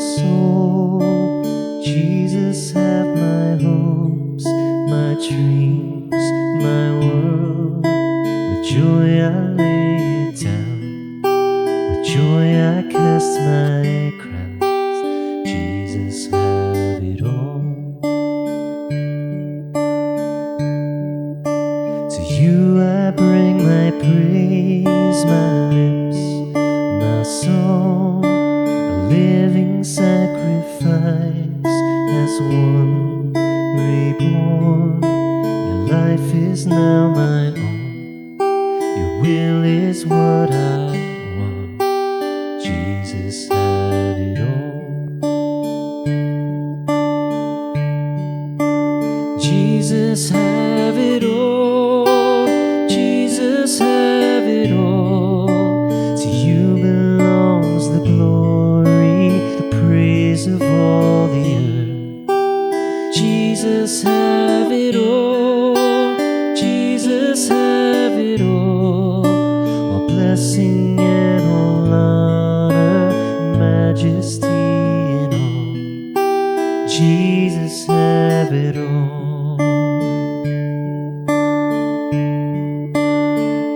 soul. Jesus, have my hopes, my dreams, my world. With joy I lay it down, with joy I cast my crowns. Jesus, have it all. To you I bring my praise, my lips, my song, a living sacrifice, as one reborn. Your life is now my own, your will is what I want. Jesus, have it all. Jesus, have it all. Jesus, have it all. To you belongs the glory, the praise of all the earth. Jesus, have it all. Jesus, have it all. All blessing and all honor, majesty and all. Jesus, have it all.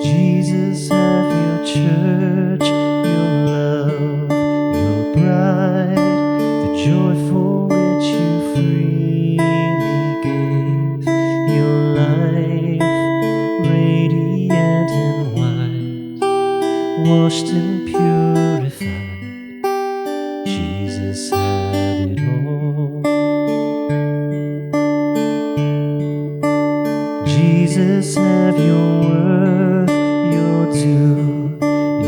Jesus, have your church, your love, your bride, the joy for which you freely gave your life, radiant and white, washed and purified. Jesus, have it all. Jesus, have your worth, your due,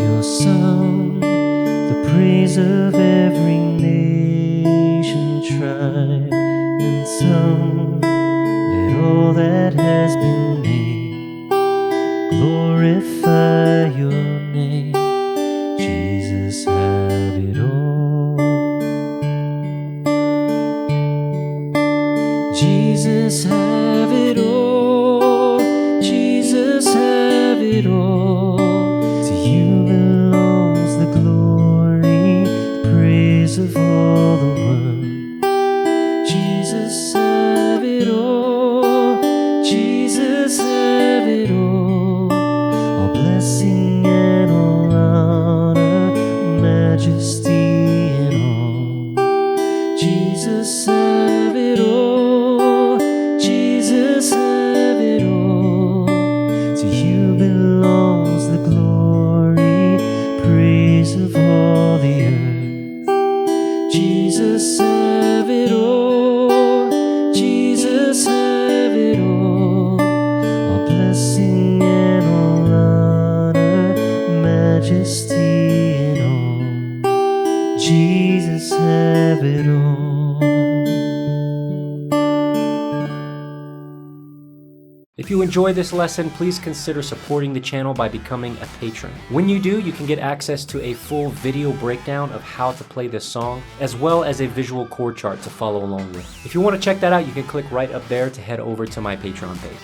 your song, the praise of every nation, tribe, and tongue. Let all that has been made glorify your name. Jesus, have it all. Jesus, have it all. Jesus, have it all. To you belongs the glory, the praise of all the world. Jesus, have it all. Jesus, have it all. All blessing and all honor, majesty and all. Jesus, have it all. Jesus, have it all. To you belongs the glory, praise of all the earth. Jesus, have it all. Jesus, have it all. All blessing and all honor, majesty and all. Jesus, have it all. If you enjoy this lesson, please consider supporting the channel by becoming a patron. When you do, you can get access to a full video breakdown of how to play this song, as well as a visual chord chart to follow along with. If you want to check that out, you can click right up there to head over to my Patreon page.